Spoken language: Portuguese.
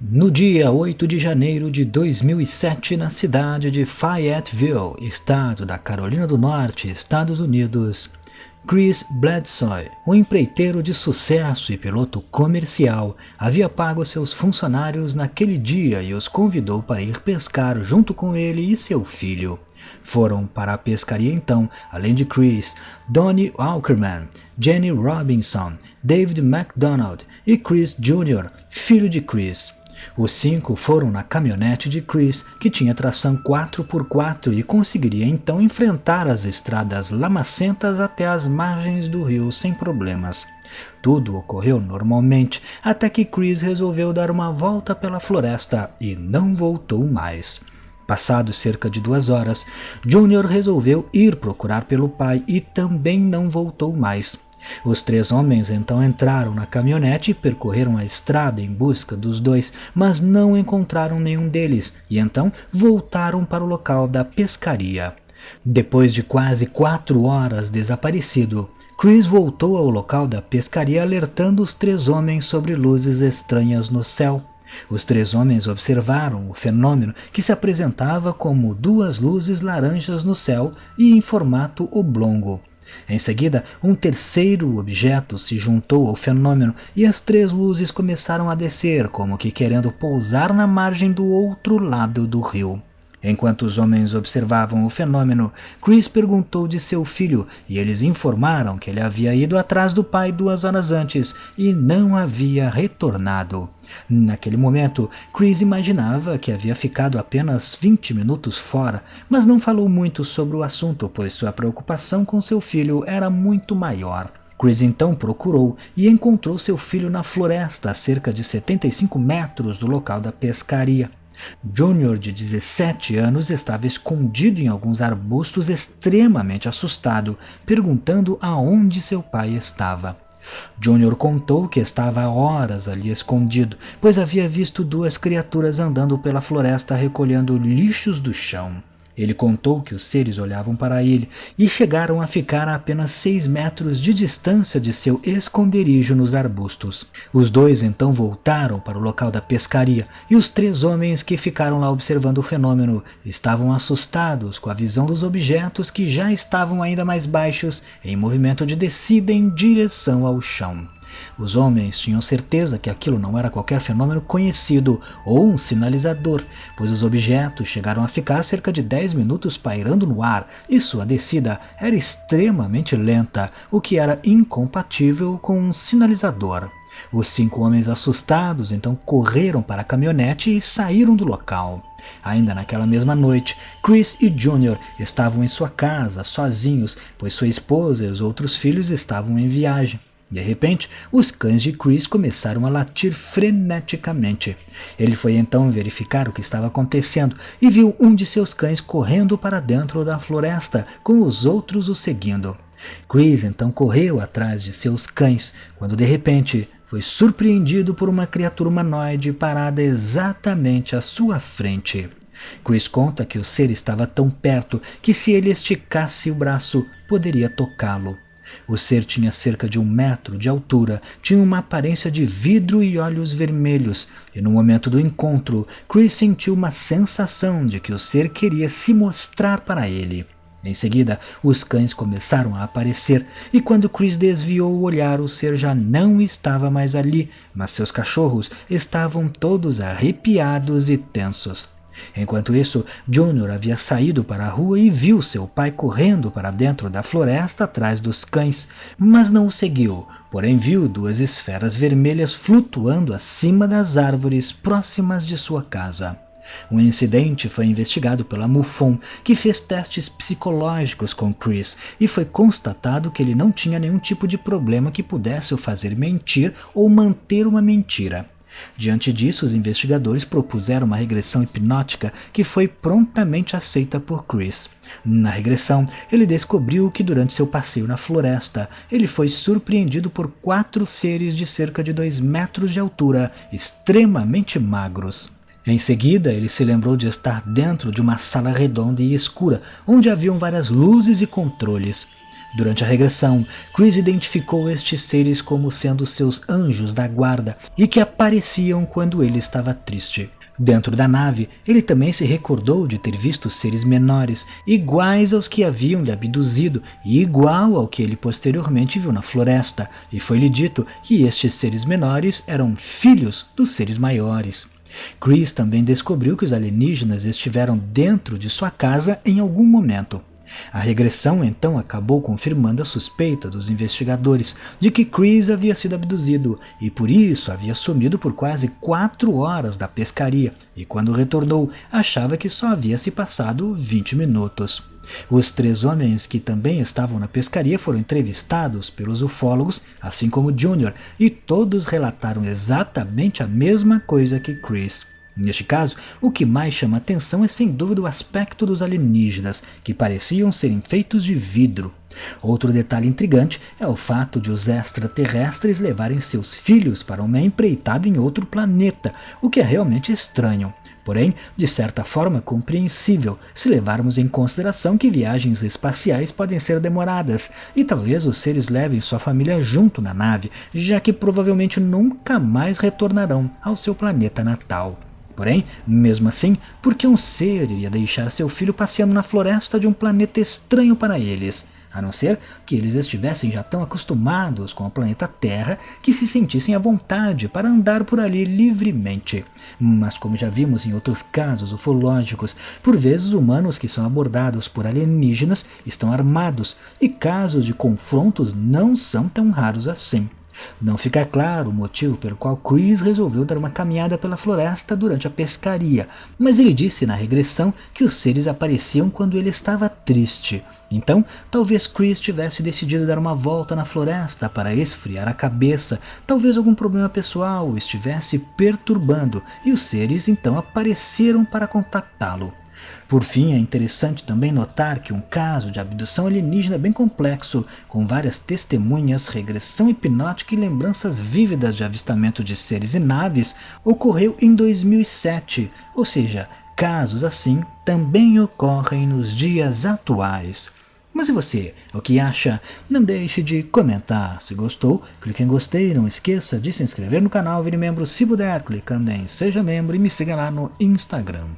No dia 8 de janeiro de 2007, na cidade de Fayetteville, estado da Carolina do Norte, Estados Unidos, Chris Bledsoe, um empreiteiro de sucesso e piloto comercial, havia pago seus funcionários naquele dia e os convidou para ir pescar junto com ele e seu filho. Foram para a pescaria então, além de Chris, Donnie Walkerman, Jenny Robinson, David MacDonald e Chris Jr., filho de Chris. Os 5 foram na caminhonete de Chris, que tinha tração 4x4 e conseguiria então enfrentar as estradas lamacentas até as margens do rio sem problemas. Tudo ocorreu normalmente, até que Chris resolveu dar uma volta pela floresta e não voltou mais. Passados cerca de 2 horas, Junior resolveu ir procurar pelo pai e também não voltou mais. Os 3 homens então entraram na caminhonete e percorreram a estrada em busca dos 2, mas não encontraram nenhum deles, e então voltaram para o local da pescaria. Depois de quase 4 horas desaparecido, Chris voltou ao local da pescaria alertando os 3 homens sobre luzes estranhas no céu. Os 3 homens observaram o fenômeno que se apresentava como 2 luzes laranjas no céu e em formato oblongo. Em seguida, um terceiro objeto se juntou ao fenômeno e as 3 luzes começaram a descer, como que querendo pousar na margem do outro lado do rio. Enquanto os homens observavam o fenômeno, Chris perguntou de seu filho e eles informaram que ele havia ido atrás do pai 2 horas antes e não havia retornado. Naquele momento, Chris imaginava que havia ficado apenas 20 minutos fora, mas não falou muito sobre o assunto, pois sua preocupação com seu filho era muito maior. Chris então procurou e encontrou seu filho na floresta, a cerca de 75 metros do local da pescaria. Junior, de 17 anos, estava escondido em alguns arbustos, extremamente assustado, perguntando aonde seu pai estava. Junior contou que estava há horas ali escondido, pois havia visto 2 criaturas andando pela floresta recolhendo lixos do chão. Ele contou que os seres olhavam para ele e chegaram a ficar a apenas 6 metros de distância de seu esconderijo nos arbustos. Os 2 então voltaram para o local da pescaria e os 3 homens que ficaram lá observando o fenômeno estavam assustados com a visão dos objetos que já estavam ainda mais baixos em movimento de descida em direção ao chão. Os homens tinham certeza que aquilo não era qualquer fenômeno conhecido ou um sinalizador, pois os objetos chegaram a ficar cerca de 10 minutos pairando no ar e sua descida era extremamente lenta, o que era incompatível com um sinalizador. Os 5 homens assustados então correram para a caminhonete e saíram do local. Ainda naquela mesma noite, Chris e Junior estavam em sua casa sozinhos, pois sua esposa e os outros filhos estavam em viagem. De repente, os cães de Chris começaram a latir freneticamente. Ele foi então verificar o que estava acontecendo e viu um de seus cães correndo para dentro da floresta, com os outros o seguindo. Chris então correu atrás de seus cães, quando de repente foi surpreendido por uma criatura humanoide parada exatamente à sua frente. Chris conta que o ser estava tão perto que se ele esticasse o braço, poderia tocá-lo. O ser tinha cerca de 1 metro de altura, tinha uma aparência de vidro e olhos vermelhos, e no momento do encontro, Chris sentiu uma sensação de que o ser queria se mostrar para ele. Em seguida, os cães começaram a aparecer, e quando Chris desviou o olhar, o ser já não estava mais ali, mas seus cachorros estavam todos arrepiados e tensos. Enquanto isso, Junior havia saído para a rua e viu seu pai correndo para dentro da floresta atrás dos cães, mas não o seguiu, porém viu 2 esferas vermelhas flutuando acima das árvores próximas de sua casa. O incidente foi investigado pela MUFON, que fez testes psicológicos com Chris e foi constatado que ele não tinha nenhum tipo de problema que pudesse o fazer mentir ou manter uma mentira. Diante disso, os investigadores propuseram uma regressão hipnótica que foi prontamente aceita por Chris. Na regressão, ele descobriu que durante seu passeio na floresta, ele foi surpreendido por 4 seres de cerca de 2 metros de altura, extremamente magros. Em seguida, ele se lembrou de estar dentro de uma sala redonda e escura, onde haviam várias luzes e controles. Durante a regressão, Chris identificou estes seres como sendo seus anjos da guarda e que apareciam quando ele estava triste. Dentro da nave, ele também se recordou de ter visto seres menores, iguais aos que haviam lhe abduzido e igual ao que ele posteriormente viu na floresta, e foi-lhe dito que estes seres menores eram filhos dos seres maiores. Chris também descobriu que os alienígenas estiveram dentro de sua casa em algum momento. A regressão então acabou confirmando a suspeita dos investigadores de que Chris havia sido abduzido e por isso havia sumido por quase 4 horas da pescaria e quando retornou achava que só havia se passado 20 minutos. Os 3 homens que também estavam na pescaria foram entrevistados pelos ufólogos, assim como Junior, e todos relataram exatamente a mesma coisa que Chris. Neste caso, o que mais chama atenção é sem dúvida o aspecto dos alienígenas, que pareciam serem feitos de vidro. Outro detalhe intrigante é o fato de os extraterrestres levarem seus filhos para uma empreitada em outro planeta, o que é realmente estranho. Porém, de certa forma compreensível, se levarmos em consideração que viagens espaciais podem ser demoradas, e talvez os seres levem sua família junto na nave, já que provavelmente nunca mais retornarão ao seu planeta natal. Porém, mesmo assim, por que um ser iria deixar seu filho passeando na floresta de um planeta estranho para eles? A não ser que eles estivessem já tão acostumados com o planeta Terra que se sentissem à vontade para andar por ali livremente. Mas como já vimos em outros casos ufológicos, por vezes humanos que são abordados por alienígenas estão armados, e casos de confrontos não são tão raros assim. Não fica claro o motivo pelo qual Chris resolveu dar uma caminhada pela floresta durante a pescaria, mas ele disse na regressão que os seres apareciam quando ele estava triste. Então, talvez Chris tivesse decidido dar uma volta na floresta para esfriar a cabeça, talvez algum problema pessoal o estivesse perturbando, e os seres então apareceram para contactá-lo. Por fim, é interessante também notar que um caso de abdução alienígena bem complexo, com várias testemunhas, regressão hipnótica e lembranças vívidas de avistamento de seres e naves, ocorreu em 2007, ou seja, casos assim também ocorrem nos dias atuais. Mas e você? O que acha? Não deixe de comentar. Se gostou, clique em gostei. Não esqueça de se inscrever no canal, vire membro se puder, clicando em seja membro e me siga lá no Instagram.